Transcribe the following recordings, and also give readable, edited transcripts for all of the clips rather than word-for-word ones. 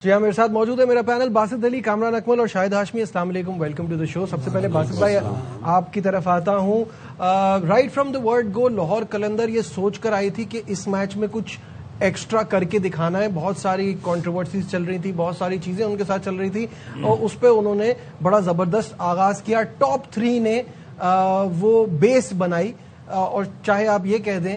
جی ہاں، میرے ساتھ موجود ہے میرا پینل باسط علی، کامران اکمل اور شاہد ہاشمی. السلام علیکم، ویلکم ٹو دا شو. سب سے پہلے باسط بھائی آپ کی طرف آتا ہوں. رائٹ فرام دا ورڈ گو لاہور قلندر یہ سوچ کر آئی تھی کہ اس میچ میں کچھ ایکسٹرا کر کے دکھانا ہے. بہت ساری کنٹروورسیز چل رہی تھی، بہت ساری چیزیں ان کے ساتھ چل رہی تھی اور اس پہ انہوں نے بڑا زبردست آغاز کیا. ٹاپ 3 نے وہ بیس بنائی اور چاہے آپ یہ کہہ دیں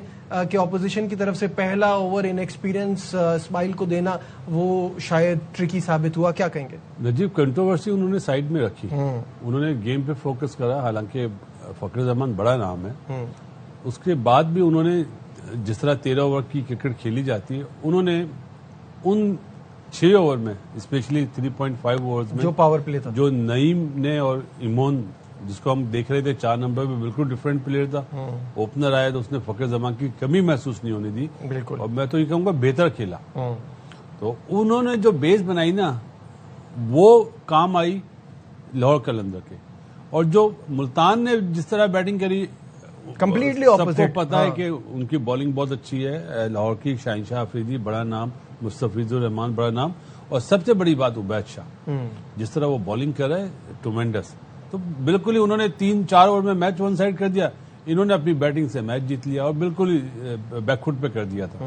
کہ اپوزیشن کی طرف سے پہلا اوور ان ایکسپیرینس اسماعیل کو دینا وہ شاید ٹرکی ثابت ہوا. کیا کہیں گے؟ نجیب، کنٹروورسی انہوں نے سائڈ میں رکھی، انہوں نے گیم پہ فوکس کرا. حالانکہ فخر زمان بڑا نام ہے، اس کے بعد بھی انہوں نے جس طرح 13 اوور کی کرکٹ کھیلی جاتی ہے انہوں نے ان 6 اوور میں اسپیشلی 3.5 اوورز میں جو پاور پلے تھا، جو نعیم نے اور ایمون جس کو ہم دیکھ رہے تھے 4 نمبر پہ بالکل ڈفرینٹ پلیئر تھا. اوپنر آیا تو اس نے فخر زمان کی کمی محسوس نہیں ہونے دی، بالکل. اور میں تو یہ کہوں گا بہتر کھیلا. تو انہوں نے جو بیس بنائی نا وہ کام آئی لاہور قلندر کے. اور جو ملتان نے جس طرح بیٹنگ کری کمپلیٹلی سب کو پتا ہے کہ ان کی بالنگ بہت اچھی ہے. لاہور کی شاہنشاہ افریدی بڑا نام، مستفیض الرحمان بڑا نام، اور سب سے بڑی بات عبید شاہ جس طرح وہ بالنگ کر رہے ہیں ٹومینڈس. تو بالکل ہی انہوں نے 3-4 اوور میں میچ ون سائڈ کر دیا. انہوں نے اپنی بیٹنگ سے میچ جیت لیا اور بالکل ہی بیک فٹ پہ کر دیا تھا.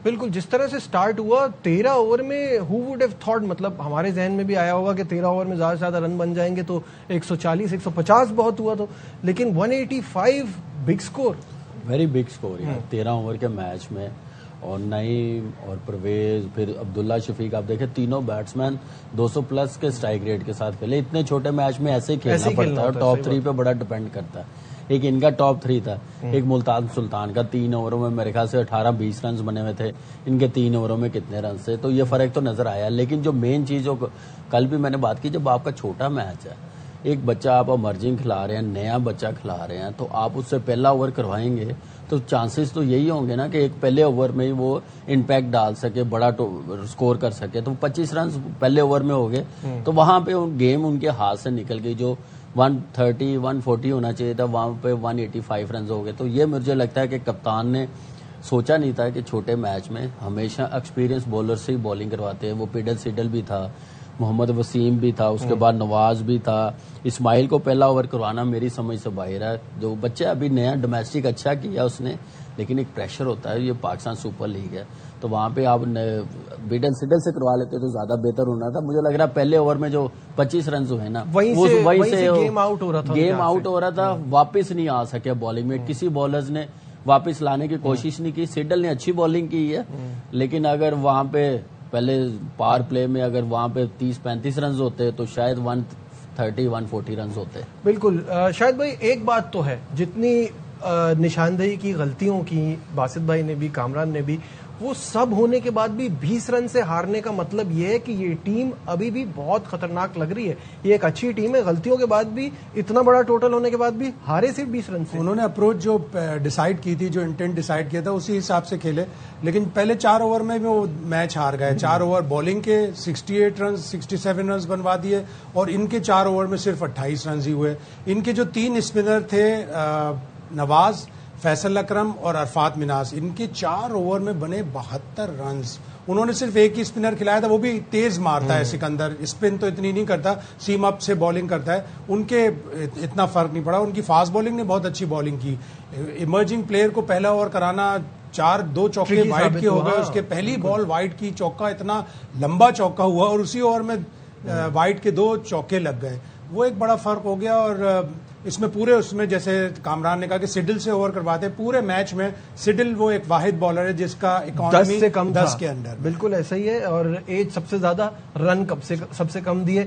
بالکل جس طرح سے سٹارٹ ہوا 13 اوور میں ہو وڈ ہیو تھاٹ، مطلب ہمارے ذہن میں بھی آیا ہوگا کہ 13 اوور میں زیادہ سے زیادہ رن بن جائیں گے تو 140-150 بہت ہوا تو، لیکن 185 big score, very big score ہے 13 اوور کے میچ میں. اور نعیم اور پرویز پھر عبداللہ شفیق، آپ دیکھیں تینوں بیٹسمین 200 پلس کے سٹرائک ریٹ کے ساتھ کھیلے. اتنے چھوٹے میچ میں ایسے ہی کھیلنا پڑتا ہے اور ٹاپ 3 پہ بڑا ڈپینڈ کرتا ہے. ایک ان کا ٹاپ 3 تھا، ایک ملتان سلطان کا 3 اووروں میں میرے خیال سے 18-20 رنز بنے ہوئے تھے. ان کے 3 اووروں میں کتنے رنز تھے، تو یہ فرق تو نظر آیا. لیکن جو مین چیز کل بھی میں نے بات کی، جب آپ کا چھوٹا میچ ہے، ایک بچہ آپ امرجنگ کھلا رہے ہیں، نیا بچہ کھلا رہے ہیں، تو آپ اس سے پہلا اوور کروائیں گے تو چانسز تو یہی ہوں گے نا کہ ایک پہلے اوور میں ہی وہ امپیکٹ ڈال سکے، بڑا سکور کر سکے. تو 25 رنز پہلے اوور میں ہو گئے تو وہاں پہ گیم ان کے ہاتھ سے نکل گئی. جو 130-140 ہونا چاہیے تھا وہاں پہ 185 رنز ہو گئے. تو یہ مجھے لگتا ہے کہ کپتان نے سوچا نہیں تھا کہ چھوٹے میچ میں ہمیشہ ایکسپیرینس بولر سے ہی بالنگ کرواتے ہیں. وہ پیڈل سیڈل بھی تھا، محمد وسیم بھی تھا، اس کے بعد نواز بھی تھا. اسماعیل کو پہلا اوور کروانا میری سمجھ سے باہر ہے. جو بچہ ابھی نیا ڈومیسٹک اچھا کیا اس نے، لیکن ایک پریشر ہوتا ہے، یہ پاکستان سپر لیگ ہے، تو وہاں پہ آپ بیڈل سیڈل سے کروا لیتے تو زیادہ بہتر ہونا تھا. مجھے لگ رہا ہے پہلے اوور میں جو 25 رنز ہوئے نا وہیں سے گیم آؤٹ ہو رہا تھا. واپس نہیں آ سکے بالنگ میں، کسی بالرز نے واپس لانے کی کوشش نہیں کی. سیڈل نے اچھی بالنگ کی ہے، لیکن اگر وہاں پہ پہلے پاور پلے میں اگر وہاں پہ 30-35 رنز ہوتے تو شاید 130-140 رنز ہوتے. بالکل. شاید بھائی ایک بات تو ہے، جتنی نشاندہی کی غلطیوں کی باسط بھائی نے بھی، کامران نے بھی، وہ سب ہونے کے بعد بھی 20 رن سے ہارنے کا مطلب یہ ہے کہ یہ ٹیم ابھی بھی بہت خطرناک لگ رہی ہے. یہ ایک اچھی ٹیم ہے، غلطیوں کے بعد بھی، اتنا بڑا ٹوٹل ہونے کے بعد بھی ہارے صرف 20 رن سے. انہوں نے اپروچ جو ڈیسائیڈ کی تھی، جو انٹینٹ ڈیسائیڈ کیا تھا، اسی حساب سے کھیلے. لیکن پہلے 4 اوور میں وہ میچ ہار گئے. 4 اوور بالنگ کے 68 رنز 67 رنز بنوا دیے اور ان کے 4 اوور میں صرف 28 رنز ہی ہوئے. ان کے جو 3 اسپنر تھے، نواز، فیصل اکرم اور عرفات مناز، ان کے 4 اوور میں بنے 72 رنز. انہوں نے صرف ایک ہی اسپنر کھلایا تھا، وہ بھی تیز مارتا ہے سکندر، اسپن تو اتنی نہیں کرتا، سیم اپ سے بالنگ کرتا ہے. ان کے اتنا فرق نہیں پڑا. ان کی فاسٹ بالنگ نے بہت اچھی بالنگ کی. ایمرجنگ پلیئر کو پہلا اوور کرانا، 2 چوکے وائٹ کے ہو گئے. اس کے پہلی بال وائٹ کی، چوکا اتنا لمبا چوکا ہوا اور اسی اوور میں وائٹ کے 2 چوکے لگ گئے. وہ ایک بڑا فرق ہو گیا. اور اس میں پورے اس میں جیسے کامران نے کہا کہ سیڈل سے اوور کرواتے پورے میچ میں. سیڈل وہ ایک واحد بالر ہے جس کا اکانومی 10 کے اندر. بالکل ایسا ہی ہے، اور ایج سب سے زیادہ، رن سب سے کم دیے.